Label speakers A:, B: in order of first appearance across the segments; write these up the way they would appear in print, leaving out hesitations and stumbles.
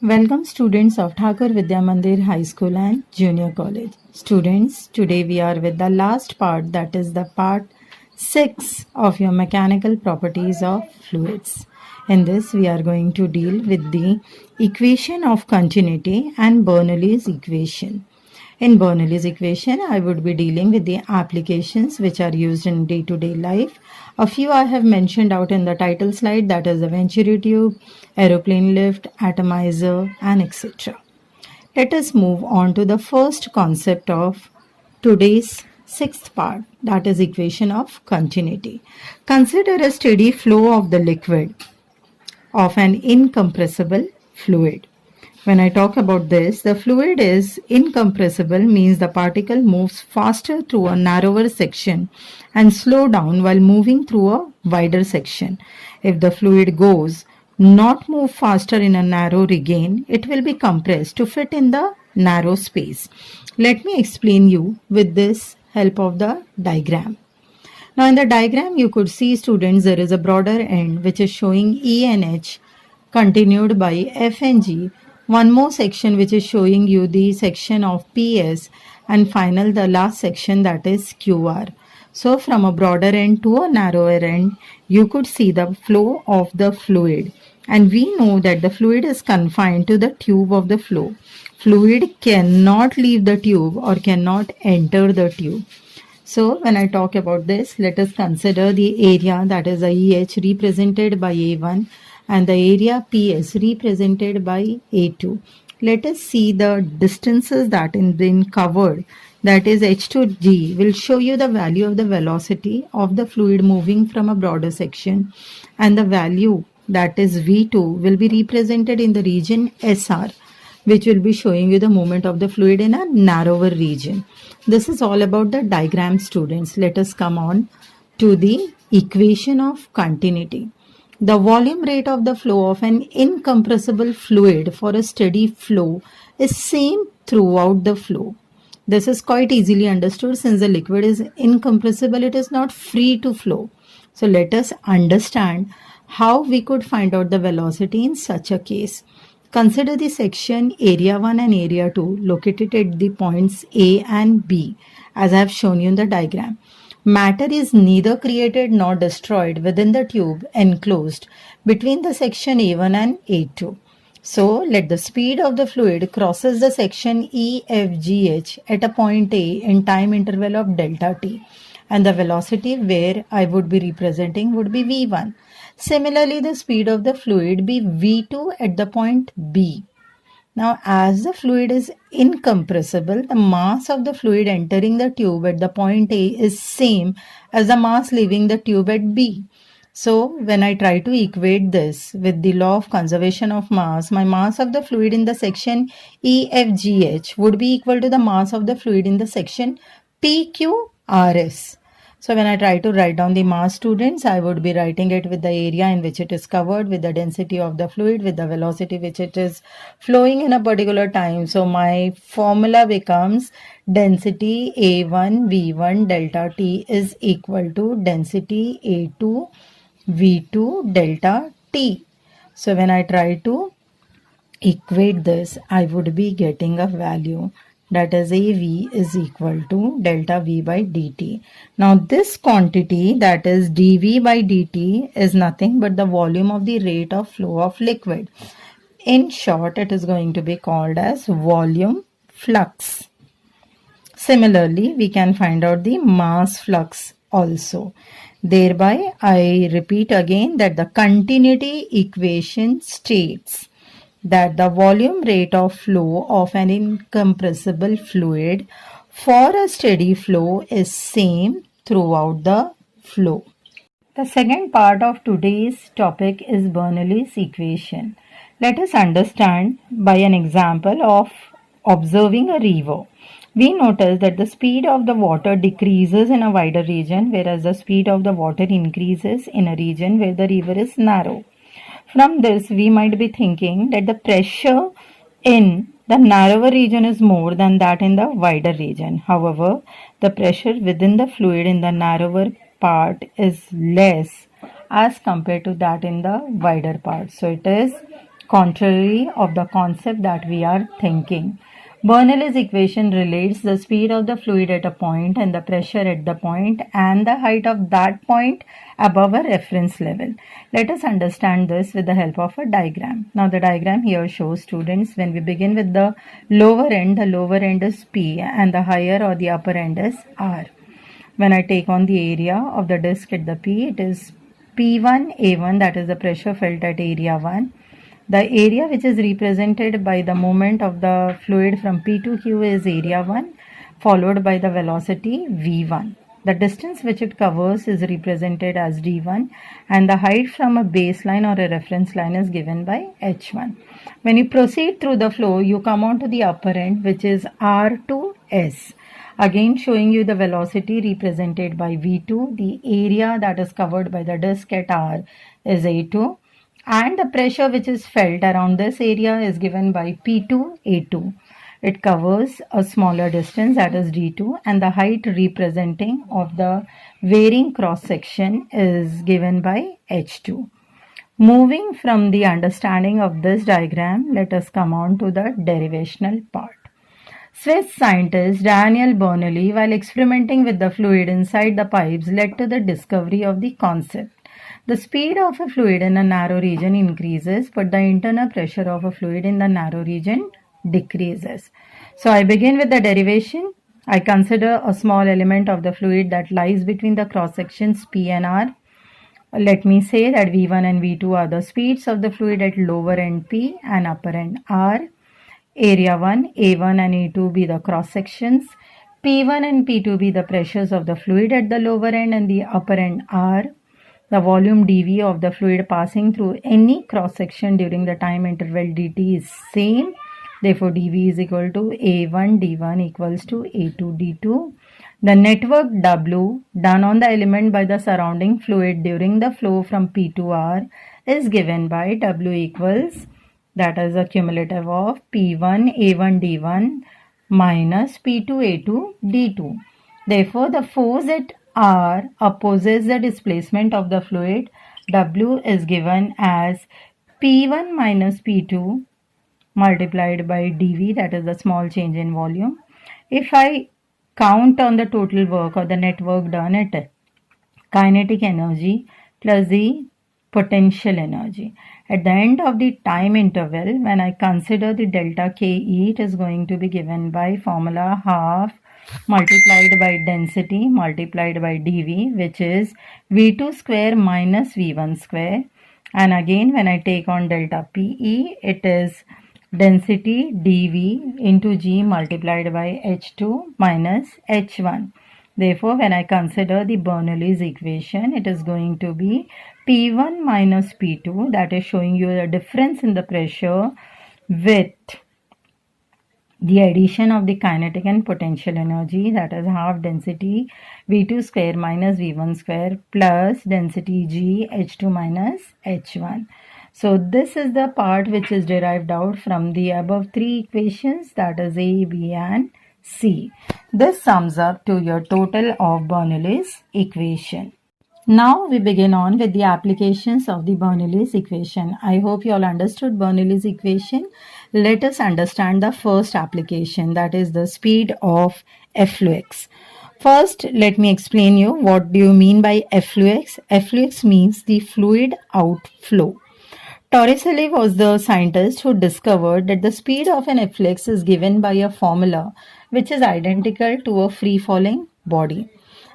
A: Welcome students of Thakur Vidya Mandir High School and Junior College. Students, today we are with the last part, that is the part 6 of your mechanical properties of fluids. In this we are going to deal with the equation of continuity and Bernoulli's equation. In Bernoulli's equation, I would be dealing with the applications which are used in day-to-day life. A few I have mentioned out in the title slide, that is the Venturi tube, aeroplane lift, atomizer, and etc. Let us move on to the first concept of today's sixth part, that is equation of continuity. Consider a steady flow of the liquid of an incompressible fluid. When I talk about this, the fluid is incompressible means the particle moves faster through a narrower section and slow down while moving through a wider section. If the fluid goes not move faster in a narrow regain, it will be compressed to fit in the narrow space. Let me explain you with this help of the diagram. Now in the diagram you could see, students, there is a broader end which is showing E and H continued by F and G, one more section which is showing you the section of PS, and final the last section, that is QR. So from a broader end to a narrower end you could see the flow of the fluid, and we know that the fluid is confined to the tube of the flow. Fluid cannot leave the tube or cannot enter the tube. So when I talk about this, let us consider the area, that is the EH represented by A1 and the area PS represented by A2. Let us see the distances that have been covered, that is H to G will show you the value of the velocity of the fluid moving from a broader section, and the value, that is V2, will be represented in the region SR, which will be showing you the movement of the fluid in a narrower region. This is all about the diagram, students. Let us come on to the equation of continuity. The volume rate of the flow of an incompressible fluid for a steady flow is same throughout the flow. This is quite easily understood. Since the liquid is incompressible, it is not free to flow. So let us understand how we could find out the velocity in such a case. Consider the section area 1 and area 2 located at the points A and B as I have shown you in the diagram. Matter is neither created nor destroyed within the tube enclosed between the section A1 and A2. So let the speed of the fluid crosses the section EFGH at a point A in time interval of delta t, and the velocity where I would be representing would be V1. Similarly, the speed of the fluid be V2 at the point B. Now, as the fluid is incompressible, the mass of the fluid entering the tube at the point A is same as the mass leaving the tube at B. So, when I try to equate this with the law of conservation of mass, my mass of the fluid in the section EFGH would be equal to the mass of the fluid in the section PQRS. So when I try to write down the mass, students, I would be writing it with the area in which it is covered, with the density of the fluid, with the velocity which it is flowing in a particular time. So my formula becomes density A1 V1 delta T is equal to density A2 V2 delta T. So when I try to equate this, I would be getting a value, that is AV is equal to delta V by dt. Now this quantity, that is dV by dt, is nothing but the volume of the rate of flow of liquid. In short, it is going to be called as volume flux. Similarly, we can find out the mass flux also. Thereby, I repeat again that the continuity equation states that the volume rate of flow of an incompressible fluid for a steady flow is same throughout the flow. The second part of today's topic is Bernoulli's equation. Let us understand by an example of observing a river. We notice that the speed of the water decreases in a wider region, whereas the speed of the water increases in a region where the river is narrow. From this, we might be thinking that the pressure in the narrower region is more than that in the wider region. However, the pressure within the fluid in the narrower part is less as compared to that in the wider part. So it is contrary of the concept that we are thinking. Bernoulli's equation relates the speed of the fluid at a point and the pressure at the point and the height of that point above a reference level. Let us understand this with the help of a diagram. Now the diagram here shows students when we begin with the lower end is P and the higher or the upper end is R. When I take on the area of the disk at the P, it is P1A1, that is the pressure felt at area 1. The area which is represented by the movement of the fluid from P to Q is area 1, followed by the velocity V1. The distance which it covers is represented as D1 and the height from a baseline or a reference line is given by H1. When you proceed through the flow, you come on to the upper end which is R to S. Again showing you the velocity represented by V2, the area that is covered by the disk at R is A2 and the pressure which is felt around this area is given by P2 A2. It covers a smaller distance that is D2 and the height representing of the varying cross section is given by H2. Moving from the understanding of this diagram, let us come on to the derivational part. Swiss scientist Daniel Bernoulli, while experimenting with the fluid inside the pipes, led to the discovery of the concept. The speed of a fluid in a narrow region increases, but the internal pressure of a fluid in the narrow region decreases. So I begin with the derivation. I consider a small element of the fluid that lies between the cross sections P and R. Let me say that V1 and V2 are the speeds of the fluid at lower end P and upper end R. Area 1, A1 and A2 be the cross sections. P1 and P2 be the pressures of the fluid at the lower end and the upper end R. The volume dV of the fluid passing through any cross section during the time interval dt is same. Therefore, dV is equal to A1 d1 equals to A2 d2. The network W done on the element by the surrounding fluid during the flow from P to R is given by W equals, that is a cumulative of P1 A1 d1 minus P2 A2 d2. Therefore, the force at R opposes the displacement of the fluid. W is given as P1 minus P2 multiplied by dV, that is the small change in volume. If I count on the total work or the net work done at kinetic energy plus the potential energy. At the end of the time interval, when I consider the delta KE, it is going to be given by formula half multiplied by density multiplied by dV, which is V2 square minus V1 square. And again, when I take on delta PE, it is density dV into G multiplied by H2 minus H1. Therefore, when I consider the Bernoulli's equation, it is going to be P1 minus P2, that is showing you the difference in the pressure with the addition of the kinetic and potential energy, that is half density V2 square minus V1 square plus density G H2 minus H1. So this is the part which is derived out from the above three equations, that is A, B and C. This sums up to your total of Bernoulli's equation. Now we begin on with the applications of the Bernoulli's equation. I hope you all understood Bernoulli's equation. Let us understand the first application, that is the speed of efflux. First, let me explain you what do you mean by efflux. Efflux means the fluid outflow. Torricelli was the scientist who discovered that the speed of an efflux is given by a formula which is identical to a free-falling body.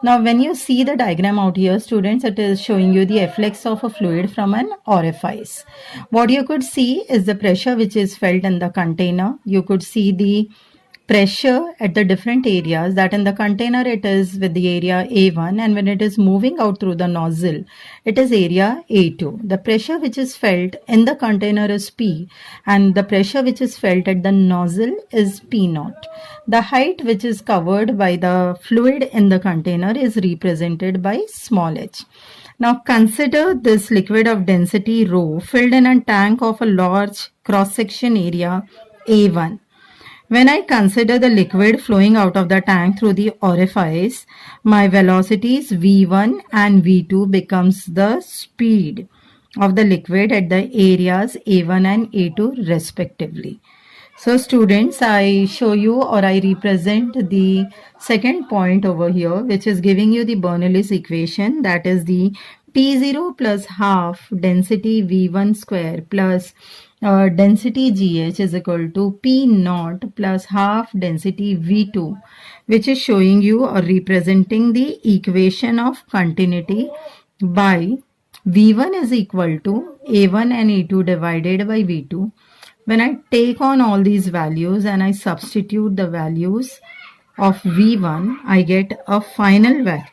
A: Now, when you see the diagram out here, students, it is showing you the efflux of a fluid from an orifice. What you could see is the pressure which is felt in the container. You could see the pressure at the different areas, that in the container it is with the area A1, and when it is moving out through the nozzle, it is area A2. The pressure which is felt in the container is P, and the pressure which is felt at the nozzle is P0. The height which is covered by the fluid in the container is represented by small h. Now consider this liquid of density rho filled in a tank of a large cross-section area A1. When I consider the liquid flowing out of the tank through the orifice, my velocities V1 and V2 becomes the speed of the liquid at the areas A1 and A2 respectively. So students, I show you or I represent the second point over here, which is giving you the Bernoulli's equation, that is the P0 plus half density V1 square plus density GH is equal to P naught plus half density V2, which is showing you or representing the equation of continuity by V1 is equal to A1 and A2 divided by V2. When I take on all these values and I substitute the values of V1, I get a final value.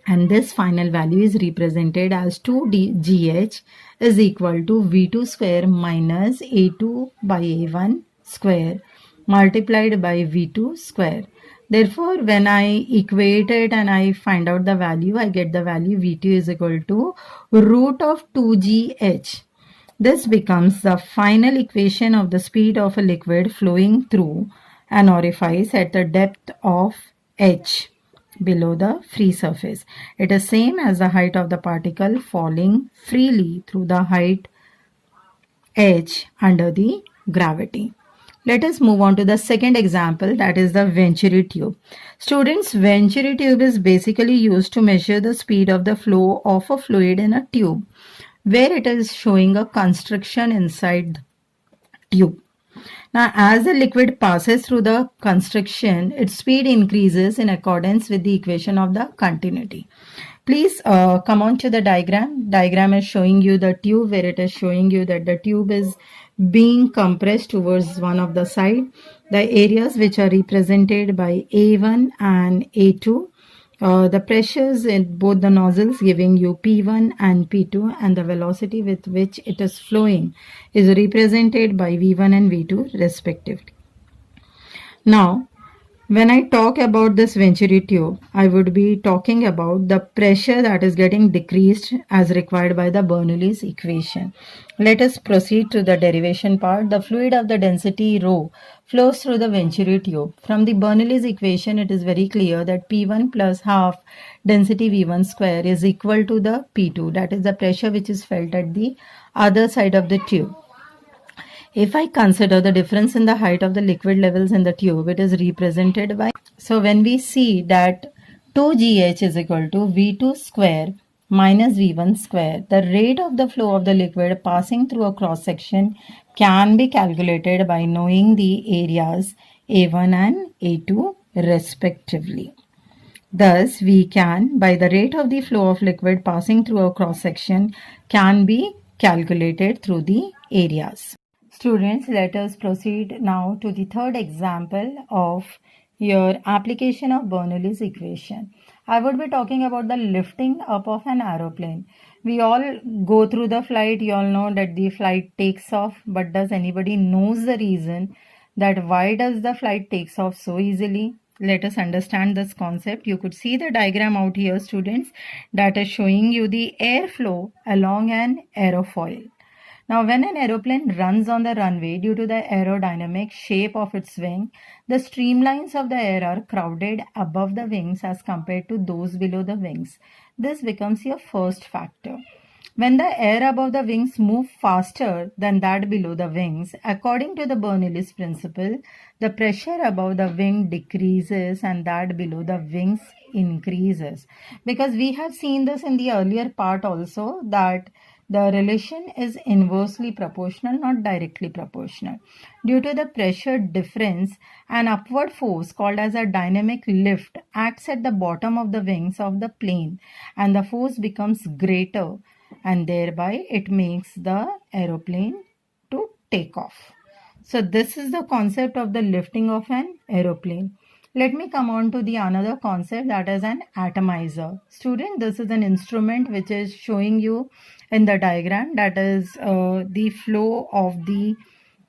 A: And this final value is represented as 2GH is equal to V2 square minus A2 by A1 square multiplied by V2 square. Therefore, when I equate it and I find out the value, I get the value V2 is equal to root of 2GH. This becomes the final equation of the speed of a liquid flowing through an orifice at the depth of h below the free surface. It is same as the height of the particle falling freely through the height h under the gravity. Let us move on to the second example, that is the Venturi tube. Students, Venturi tube is basically used to measure the speed of the flow of a fluid in a tube, where it is showing a constriction inside the tube. Now, as the liquid passes through the constriction, its speed increases in accordance with the equation of the continuity. Please come on to the diagram. Diagram is showing you the tube, where it is showing you that the tube is being compressed towards one of the side. The areas which are represented by A1 and A2. The pressures in both the nozzles giving you P1 and P2, and the velocity with which it is flowing is represented by V1 and V2 respectively. Now, when I talk about this Venturi tube, I would be talking about the pressure that is getting decreased as required by the Bernoulli's equation. Let us proceed to the derivation part. The fluid of the density rho flows through the Venturi tube. From the Bernoulli's equation, it is very clear that P1 plus half density V1 square is equal to the P2, that is the pressure which is felt at the other side of the tube. If I consider the difference in the height of the liquid levels in the tube, it is represented by, so when we see that 2GH is equal to V2 square minus V1 square, the rate of the flow of the liquid passing through a cross section can be calculated by knowing the areas A1 and A2 respectively. Thus, we can, by the rate of the flow of liquid passing through a cross section, can be calculated through the areas. Students, let us proceed now to the third example of your application of Bernoulli's equation. I would be talking about the lifting up of an aeroplane. We all go through the flight. You all know that the flight takes off, but does anybody knows the reason that why does the flight takes off so easily? Let us understand this concept. You could see the diagram out here, students, that is showing you the airflow along an aerofoil. Now, when an aeroplane runs on the runway, due to the aerodynamic shape of its wing, the streamlines of the air are crowded above the wings as compared to those below the wings. This becomes your first factor. When the air above the wings moves faster than that below the wings, according to the Bernoulli's principle, the pressure above the wing decreases and that below the wings increases. Because we have seen this in the earlier part also, that the relation is inversely proportional, not directly proportional. Due to the pressure difference, an upward force called as a dynamic lift acts at the bottom of the wings of the plane, and the force becomes greater, and thereby it makes the aeroplane to take off. So this is the concept of the lifting of an aeroplane. Let me come on to the another concept, that is an atomizer. Student, this is an instrument which is showing you in the diagram, that is the flow of the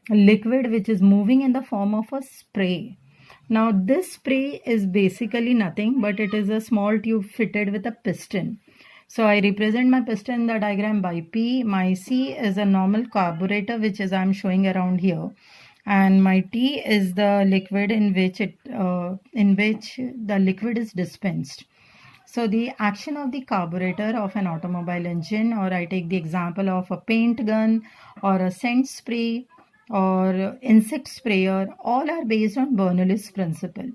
A: liquid which is moving in the form of a spray. Now this spray is basically nothing but it is a small tube fitted with a piston. So I represent my piston in the diagram by P. My C is a normal carburetor which is I'm showing around here, and my T is the liquid in which the liquid is dispensed. So the action of the carburetor of an automobile engine, or I take the example of a paint gun or a scent spray or insect sprayer, all are based on Bernoulli's principle.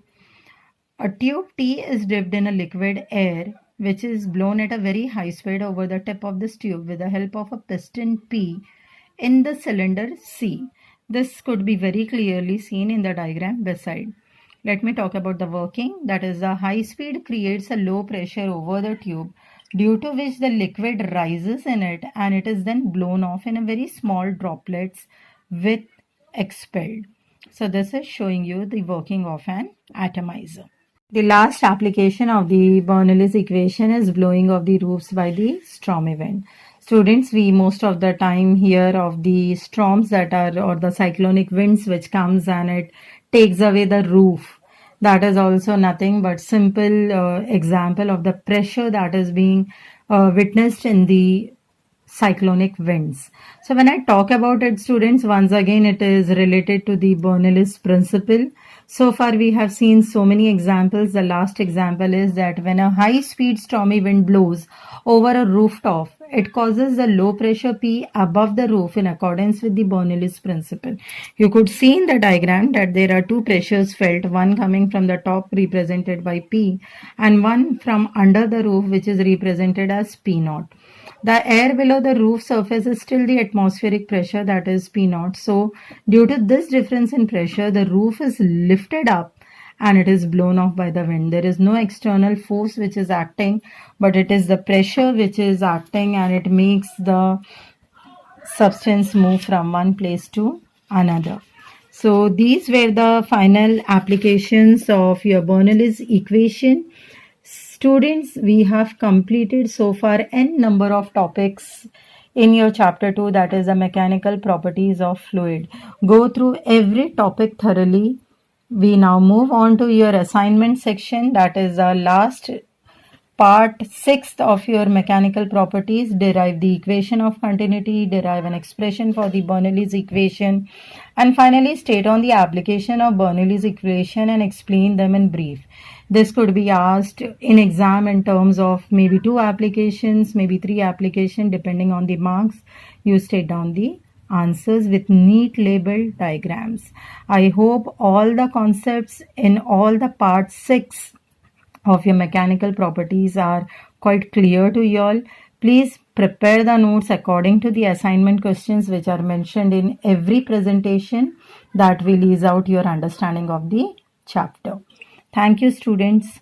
A: A tube T is dipped in a liquid air which is blown at a very high speed over the tip of this tube with the help of a piston P in the cylinder C. This could be very clearly seen in the diagram beside. Let me talk about the working. That is, the high speed creates a low pressure over the tube, due to which the liquid rises in it and it is then blown off in a very small droplets with expelled. So this is showing you the working of an atomizer. The last application of the Bernoulli's equation is blowing of the roofs by the stormy wind. Students, we most of the time hear of the storms that are, or the cyclonic winds which comes and it takes away the roof. That is also nothing but simple example of the pressure that is being witnessed in the cyclonic winds. So when I talk about it, students, once again it is related to the Bernoulli's principle. So far we have seen so many examples. The last example is that when a high speed stormy wind blows over a rooftop, it causes a low pressure P above the roof in accordance with the Bernoulli's principle. You could see in the diagram that there are two pressures felt, one coming from the top represented by P and one from under the roof which is represented as P0. The air below the roof surface is still the atmospheric pressure, that is P0. So due to this difference in pressure, the roof is lifted up and it is blown off by the wind. There is no external force which is acting, but it is the pressure which is acting and it makes the substance move from one place to another. So these were the final applications of your Bernoulli's equation. Students, we have completed so far n number of topics in your chapter 2, that is the mechanical properties of fluid. Go through every topic thoroughly. We now move on to your assignment section, that is the last part 6th of your mechanical properties. Derive the equation of continuity, derive an expression for the Bernoulli's equation, and finally state on the application of Bernoulli's equation and explain them in brief. This could be asked in exam in terms of maybe 2 applications, maybe 3 applications, depending on the marks. You state down the answers with neat labeled diagrams. I hope all the concepts in all the part 6 of your mechanical properties are quite clear to you all. Please prepare the notes according to the assignment questions which are mentioned in every presentation. That will ease out your understanding of the chapter. Thank you, students.